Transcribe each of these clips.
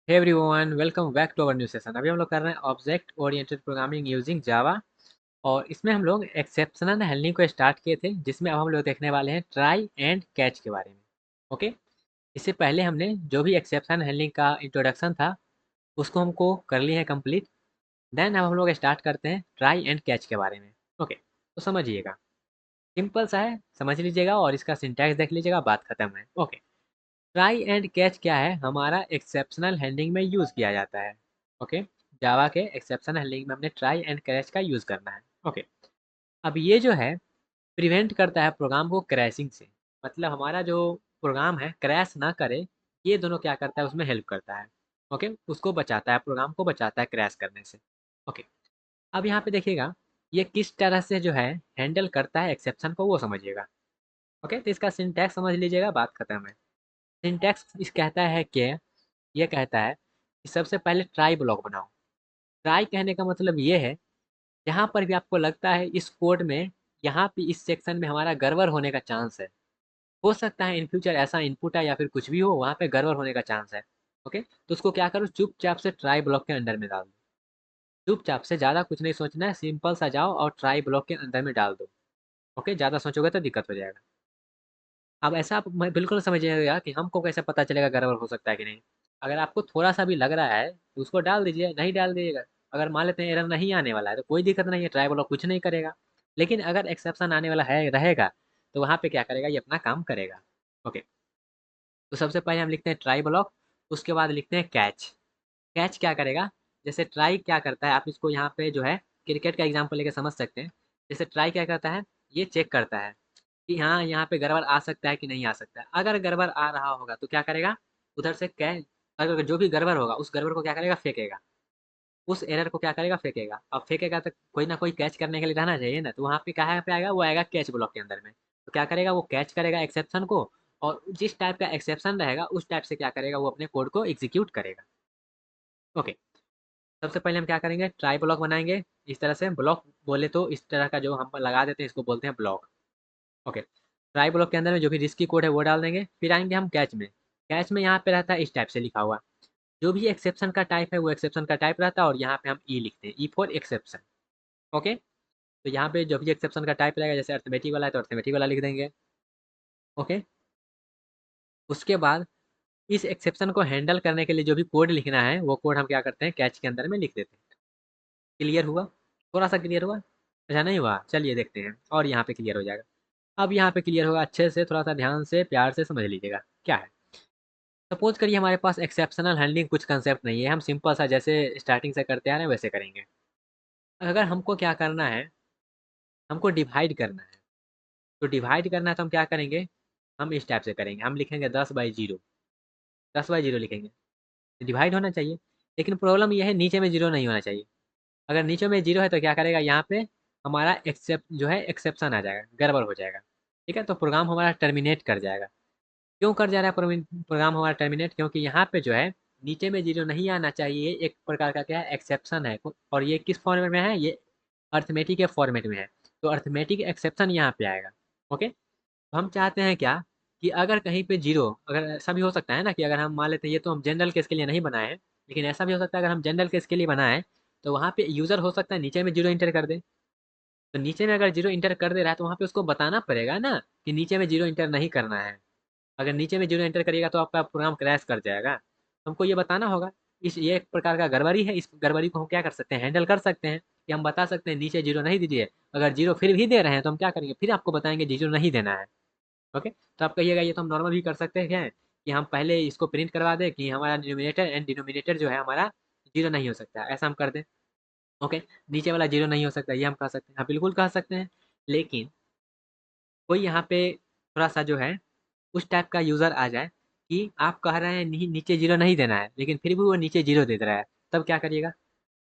Hey everyone, welcome back to our new session. अभी हम लोग कर रहे हैं object oriented programming using Java. और इसमें हम लोग एक्सेप्शनल हैंडलिंग को स्टार्ट किए थे, जिसमें अब हम लोग देखने वाले हैं ट्राई एंड कैच के बारे में। ओके, इससे पहले हमने जो भी एक्सेप्शन हैंडलिंग का इंट्रोडक्शन था उसको हमको कर लिया है कंप्लीट। देन अब हम लोग स्टार्ट करते हैं ट्राई एंड कैच के बारे में। ओके, तो समझिएगा, सिंपल सा है, समझ लीजिएगा और इसका सिंटैक्स देख लीजिएगा, बात खत्म है। ओके, ट्राई एंड कैच क्या है, हमारा एक्सेप्शनल हैंडलिंग में यूज़ किया जाता है। ओके, जावा के एक्सेप्शनल हैंडलिंग में हमने ट्राई एंड कैच का यूज़ करना है। ओके, अब ये जो है प्रिवेंट करता है प्रोग्राम को क्रैशिंग से। मतलब हमारा जो प्रोग्राम है क्रैश ना करे, ये दोनों क्या करता है, उसमें हेल्प करता है। ओके, उसको बचाता है, प्रोग्राम को बचाता है क्रैश करने से। ओके, अब यहाँ पे देखिएगा ये किस तरह से जो है हैंडल करता है एक्सेप्शन को, वो समझिएगा। ओके, तो इसका सिंटैक्स समझ लीजिएगा, बात खत्म है। सिंटैक्स इस कहता है कि ये कहता है कि सबसे पहले ट्राई ब्लॉक बनाओ। ट्राई कहने का मतलब ये है, जहाँ पर भी आपको लगता है इस कोड में, यहाँ पे इस सेक्शन में हमारा गड़बड़ होने का चांस है। हो सकता है इन फ्यूचर ऐसा इनपुट है या फिर कुछ भी हो, वहाँ पे गड़बड़ होने का चांस है। ओके, तो उसको क्या करो, चुपचाप से ट्राई ब्लॉक के अंदर में डाल दो। चुपचाप से, ज़्यादा कुछ नहीं सोचना है, सिंपल सा जाओ और ट्राई ब्लॉक के अंदर में डाल दो। ओके, ज़्यादा सोचोगे तो दिक्कत हो जाएगा। अब ऐसा आप बिल्कुल समझिएगा कि हमको कैसे पता चलेगा गड़बड़ हो सकता है कि नहीं। अगर आपको थोड़ा सा भी लग रहा है तो उसको डाल दीजिए, नहीं डाल दीजिएगा। अगर मान लेते हैं एरर नहीं आने वाला है तो कोई दिक्कत नहीं है, ट्राई ब्लॉक कुछ नहीं करेगा। लेकिन अगर एक्सेप्शन आने वाला है रहेगा, तो वहाँ पे क्या करेगा, ये अपना काम करेगा। ओके, तो सबसे पहले हम लिखते हैं ट्राई ब्लॉक, उसके बाद लिखते हैं कैच। कैच क्या करेगा, जैसे ट्राई क्या करता है, आप इसको यहाँ पे जो है क्रिकेट का एग्जाम्पल लेके समझ सकते हैं। जैसे ट्राई क्या करता है, ये चेक करता है कि हाँ यहाँ पे गड़बड़ आ सकता है कि नहीं आ सकता है। अगर गड़बड़ आ रहा होगा तो क्या करेगा, उधर से कैच, अगर जो भी गड़बड़ होगा उस गड़बड़ को क्या करेगा, फेंकेगा। उस एरर को क्या करेगा, फेंकेगा। अब फेंकेगा तो कोई ना कोई कैच करने के लिए रहना चाहिए ना, तो वहाँ पे कहाँ पे आएगा, वो आएगा कैच ब्लॉक के अंदर में। तो क्या करेगा, वो कैच करेगा एक्सेप्शन को, और जिस टाइप का एक्सेप्शन रहेगा उस टाइप से क्या करेगा, वो अपने कोड को एग्जीक्यूट करेगा। ओके, सबसे पहले हम क्या करेंगे, ट्राई ब्लॉक बनाएंगे। इस तरह से ब्लॉक बोले तो इस तरह का जो हम लगा देते हैं इसको बोलते हैं ब्लॉक। ओके, ट्राई ब्लॉक के अंदर में जो भी रिस्की कोड है वो डाल देंगे। फिर आएंगे हम कैच में। कैच में यहाँ पे रहता है इस टाइप से लिखा हुआ, जो भी एक्सेप्शन का टाइप है वो एक्सेप्शन का टाइप रहता है, और यहाँ पे हम ई लिखते हैं, ई फॉर एक्सेप्शन। ओके, तो यहाँ पे जो भी एक्सेप्शन का टाइप रहेगा, जैसे अर्थमेटिक वाला है तो अर्थमेटिक वाला लिख देंगे। ओके, उसके बाद इस एक्सेप्शन को हैंडल करने के लिए जो भी कोड लिखना है वो कोड हम क्या करते हैं, कैच के अंदर में लिख देते हैं। क्लियर हुआ? थोड़ा सा क्लियर हुआ? अच्छा नहीं हुआ, चलिए देखते हैं, और यहाँ पे क्लियर हो जाएगा। अब यहाँ पे क्लियर होगा, अच्छे से थोड़ा सा ध्यान से प्यार से समझ लीजिएगा क्या है। सपोज करिए हमारे पास एक्सेप्शनल हैंडलिंग कुछ कंसेप्ट नहीं है, हम सिंपल सा जैसे स्टार्टिंग से करते आ रहे हैं वैसे करेंगे। अगर हमको क्या करना है, हमको डिवाइड करना है। तो डिवाइड करना है तो हम क्या करेंगे, हम इस टाइप से करेंगे, हम लिखेंगे 10/0। 10/0 लिखेंगे, डिवाइड होना चाहिए। लेकिन प्रॉब्लम यह है, नीचे में जीरो नहीं होना चाहिए। अगर नीचे में जीरो है तो क्या करेगा, यहाँ पे हमारा एक्सेप्ट जो है एक्सेप्शन आ जाएगा, गड़बड़ हो जाएगा। ठीक है, तो प्रोग्राम हमारा टर्मिनेट कर जाएगा। क्यों कर जा रहा है प्रोग्राम हमारा टर्मिनेट, क्योंकि यहाँ पे जो है नीचे में जीरो नहीं आना चाहिए, एक प्रकार का क्या है, एक्सेप्शन है। और ये किस फॉर्मेट में है, ये अर्थमेटिक के फॉर्मेट में है। तो अर्थमेटिक एक्सेप्शन यहाँ पे आएगा। ओके, तो हम चाहते हैं क्या, कि अगर कहीं पे जीरो, अगर ऐसा भी हो सकता है ना कि अगर हम मान लेते हैं, ये तो हम जनरल केस के लिए नहीं बनाए हैं, लेकिन ऐसा भी हो सकता है अगर हम जनरल केस के लिए बनाए तो वहाँ पे यूज़र हो सकता है नीचे में जीरो इंटर कर दे। तो नीचे में अगर जीरो इंटर कर दे रहा है तो वहाँ पे उसको बताना पड़ेगा ना कि नीचे में जीरो इंटर नहीं करना है। अगर नीचे में जीरो एंटर करिएगा तो आपका प्रोग्राम क्रैश कर जाएगा। हमको ये बताना होगा। इस ये एक प्रकार का गड़बड़ी है, इस गड़बड़ी को हम क्या कर सकते हैं, हैंडल कर सकते हैं कि हम बता सकते हैं नीचे जीरो नहीं दीजिए। अगर जीरो फिर भी दे रहे हैं तो हम क्या करेंगे, फिर आपको बताएंगे जीरो नहीं देना है। ओके, तो आप कहिएगा ये तो हम नॉर्मल भी कर सकते हैं कि हम पहले इसको प्रिंट करवा दें कि हमारा न्यूमिनेटर एंड डिनोमिनेटर जो है हमारा जीरो नहीं हो सकता, ऐसा हम कर दें। ओके, नीचे वाला जीरो नहीं हो सकता, ये हम कह सकते हैं, हाँ बिल्कुल कह सकते हैं। लेकिन कोई यहाँ पे थोड़ा सा जो है उस टाइप का यूज़र आ जाए कि आप कह रहे हैं नीचे जीरो नहीं देना है, लेकिन फिर भी वो नीचे जीरो दे रहा है, तब क्या करिएगा?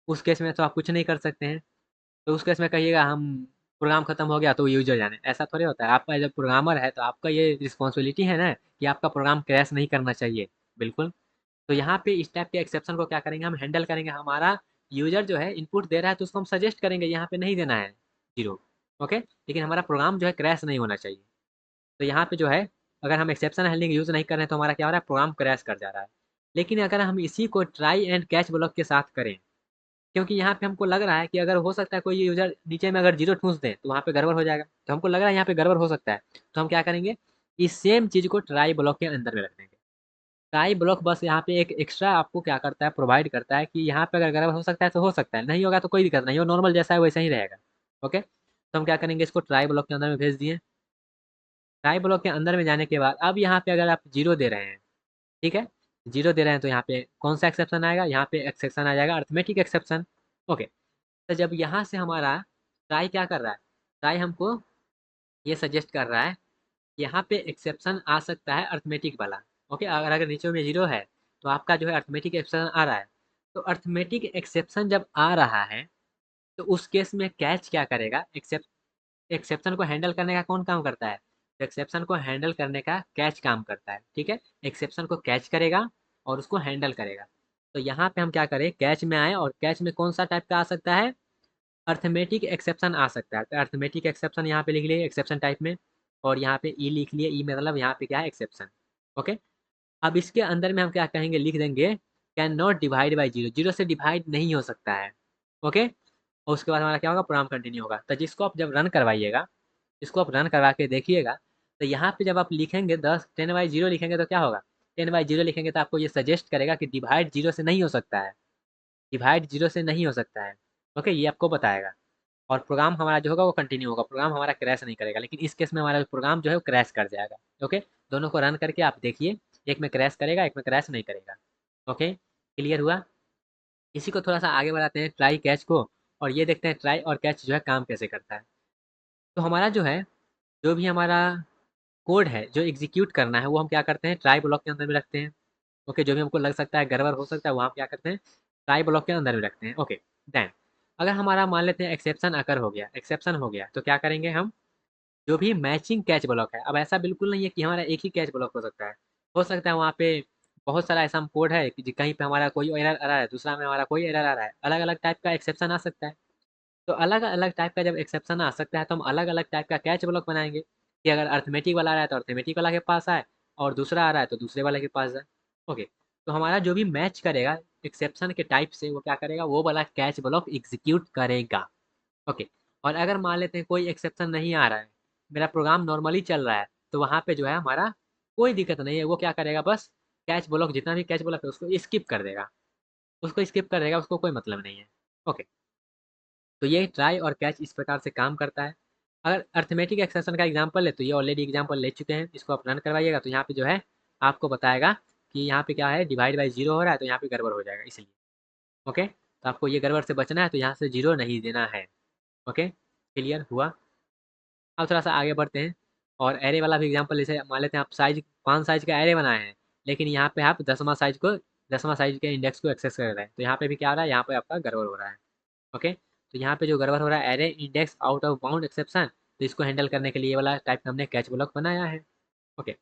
उस केस में तो आप कुछ नहीं कर सकते हैं। तो उस केस में कहिएगा हम प्रोग्राम खत्म हो गया तो यूज़र जाने, ऐसा थोड़ी होता है। आप एज अ प्रोग्रामर है तो आपका ये रिस्पॉन्सिबिलिटी है ना कि आपका प्रोग्राम क्रैश नहीं करना चाहिए। बिल्कुल, तो यहाँ पे इस टाइप के एक्सेप्शन को क्या करेंगे, हम हैंडल करेंगे। हमारा यूज़र जो है इनपुट दे रहा है तो उसको हम सजेस्ट करेंगे यहाँ पे नहीं देना है जीरो। ओके, लेकिन हमारा प्रोग्राम जो है क्रैश नहीं होना चाहिए। तो यहाँ पे जो है, अगर हम एक्सेप्शन हैंडलिंग यूज़ नहीं कर रहे हैं तो हमारा क्या हो रहा है, प्रोग्राम क्रैश कर जा रहा है। लेकिन अगर हम इसी को ट्राई एंड कैच ब्लॉक के साथ करें, क्योंकि यहाँ पे हमको लग रहा है कि अगर हो सकता है कोई यूजर नीचे में अगर जीरो ठूंस दे तो वहाँ पे गड़बड़ हो जाएगा, तो हमको लग रहा है यहाँ पे गड़बड़ हो सकता है, तो हम क्या करेंगे, इस सेम चीज़ को ट्राई ब्लॉक के अंदर में रख देंगे। ट्राई ब्लॉक बस यहाँ पे एक एक्स्ट्रा आपको क्या करता है, प्रोवाइड करता है कि यहाँ पे अगर गड़बड़ हो सकता है तो हो सकता है, नहीं होगा तो कोई दिक्कत नहीं, वो नॉर्मल जैसा है वैसा ही रहेगा। ओके, तो हम क्या करेंगे, इसको ट्राई ब्लॉक के अंदर में भेज दिए। ट्राई ब्लॉक के अंदर में जाने के बाद अब यहाँ पे अगर आप जीरो दे रहे हैं, ठीक है, जीरो दे रहे हैं तो यहाँ पे कौन सा एक्सेप्शन आएगा, यहाँ पे एक्सेप्शन आ जाएगा अर्थमेटिक एक्सेप्शन। ओके, तो जब यहाँ से हमारा ट्राई क्या कर रहा है, ट्राई हमको ये सजेस्ट कर रहा है, यहाँ पे एक्सेप्शन आ सकता है अर्थमेटिक वाला। ओके, अगर अगर नीचे में जीरो है तो आपका जो है अर्थमेटिक एक्सेप्शन आ रहा है, तो अर्थमेटिक एक्सेप्शन जब आ रहा है तो उस केस में कैच क्या करेगा, एक्सेप्शन को हैंडल करने का कौन काम करता है, तो एक्सेप्शन को हैंडल करने का कैच काम करता है। ठीक है, एक्सेप्शन को कैच करेगा और उसको हैंडल करेगा। तो यहाँ पे हम क्या करें, कैच में आए और कैच में कौन सा टाइप का आ सकता है, अर्थमेटिक एक्सेप्शन आ सकता है। तो अर्थमेटिक एक्सेप्शन यहाँ पे लिख लिए एक्सेप्शन टाइप में, और यहाँ पे ई लिख लिए, ई मतलब यहाँ पे क्या है, एक्सेप्शन। ओके, अब इसके अंदर में हम क्या कहेंगे, लिख देंगे can not divide by zero, zero से डिवाइड नहीं हो सकता है। ओके, और उसके बाद हमारा क्या होगा, प्रोग्राम कंटिन्यू होगा। तो जिसको आप जब रन करवाइएगा, इसको आप रन करवा के देखिएगा, तो यहाँ पे जब आप लिखेंगे 10 10/0 लिखेंगे तो क्या होगा, 10/0 लिखेंगे तो आपको ये सजेस्ट करेगा कि डिवाइड जीरो से नहीं हो सकता है, डिवाइड जीरो से नहीं हो सकता है। ओके, ये आपको बताएगा, और प्रोग्राम हमारा जो होगा वो कंटिन्यू होगा, प्रोग्राम हमारा क्रैश नहीं करेगा। लेकिन इस केस में हमारा प्रोग्राम जो है वो क्रैश कर जाएगा। ओके, दोनों को रन करके आप देखिए, एक में क्रैश करेगा, एक में क्रैश नहीं करेगा। ओके, क्लियर हुआ। इसी को थोड़ा सा आगे बढ़ाते हैं ट्राई कैच को, और ये देखते हैं ट्राई और कैच जो है काम कैसे करता है। तो हमारा जो है, जो भी हमारा कोड है जो एग्जीक्यूट करना है वो हम क्या करते हैं, ट्राई ब्लॉक के अंदर में रखते हैं। ओके, जो भी हमको लग सकता है गड़बड़ हो सकता है वो हम क्या करते हैं, ट्राई ब्लॉक के अंदर में रखते हैं। ओके, देन अगर हमारा मान लेते हैं एक्सेप्शन अकर हो गया, एक्सेप्शन हो गया, तो क्या करेंगे हम, जो भी मैचिंग कैच ब्लॉक है, अब ऐसा बिल्कुल नहीं है कि हमारा एक ही कैच ब्लॉक हो सकता है वहाँ पे बहुत सारा ऐसा कोड है कि कहीं पे हमारा कोई एरर आ रहा है, दूसरा में हमारा कोई एरर आ रहा है, अलग अलग टाइप का एक्सेप्शन आ सकता है। तो अलग अलग टाइप का जब एक्सेप्शन आ सकता है तो हम अलग अलग टाइप का कैच ब्लॉक बनाएंगे, कि अगर अर्थमेटिक वाला आ रहा है तो अर्थमेटिक वाला के पास आए, और दूसरा आ रहा है तो दूसरे वाले के पास जाए। ओके, तो हमारा जो भी मैच करेगा एक्सेप्शन के टाइप से वो क्या करेगा, वो वाला कैच ब्लॉक एग्जीक्यूट करेगा। ओके, और अगर मान लेते हैं कोई एक्सेप्शन नहीं आ रहा है, मेरा प्रोग्राम नॉर्मली चल रहा है, तो वहाँ पे जो है हमारा कोई दिक्कत नहीं है, वो क्या करेगा, बस कैच ब्लॉक जितना भी कैच ब्लॉक है उसको स्किप कर देगा, उसको स्किप कर देगा, उसको कोई मतलब नहीं है। ओके, तो ये ट्राई और कैच इस प्रकार से काम करता है। अगर अर्थमेटिक एक्सप्रेशन का एग्जांपल है तो ये ऑलरेडी एग्जांपल ले चुके हैं, इसको आप रन करवाइएगा तो यहाँ पे जो है आपको बताएगा कि यहाँ पे क्या है, डिवाइड बाई जीरो हो रहा है तो यहाँ पे गड़बड़ हो जाएगा इसलिए। ओके, तो आपको ये गड़बड़ से बचना है तो यहाँ से जीरो नहीं देना है। ओके, क्लियर हुआ। अब थोड़ा सा आगे बढ़ते हैं, और एरे वाला भी एग्जाम्पल, जैसे मान लेते हैं आप साइज 5 साइज का एरे बनाए हैं, लेकिन यहाँ पे आप 10वां साइज के इंडेक्स को एक्सेस कर रहे हैं, तो यहाँ पे भी क्या हो रहा है, यहाँ पे आपका गड़बड़ हो रहा है। ओके, तो यहाँ पे जो गड़बड़ हो रहा है, array index out of bound exception, तो इसको हैंडल करने के लिए ये वाला टाइप का हमने कैच ब्लॉक बनाया है। ओके,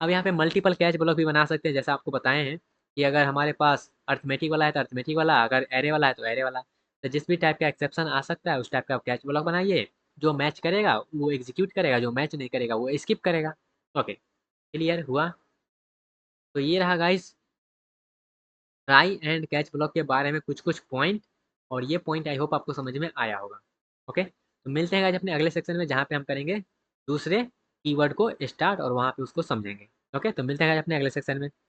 अब यहाँ पे मल्टीपल कैच ब्लॉक भी बना सकते हैं, जैसा आपको बताए हैं कि अगर हमारे पास अर्थमेटिक वाला है तो अर्थमेटिक वाला, अगर एरे वाला है तो एरे वाला, तो जिस भी टाइप का एक्सेप्शन आ सकता है उस टाइप का कैच ब्लॉक बनाइए, जो मैच करेगा वो एग्जीक्यूट करेगा, जो मैच नहीं करेगा वो स्किप करेगा। ओके, क्लियर हुआ। तो ये रहा guys try and catch block के बारे में कुछ कुछ पॉइंट, और ये पॉइंट आई होप आपको समझ में आया होगा। ओके, तो मिलते हैं गाइस अपने अगले सेक्शन में, जहाँ पे हम करेंगे दूसरे कीवर्ड को स्टार्ट और वहाँ पे उसको समझेंगे। ओके, तो मिलते हैं गाइस अपने अगले सेक्शन में।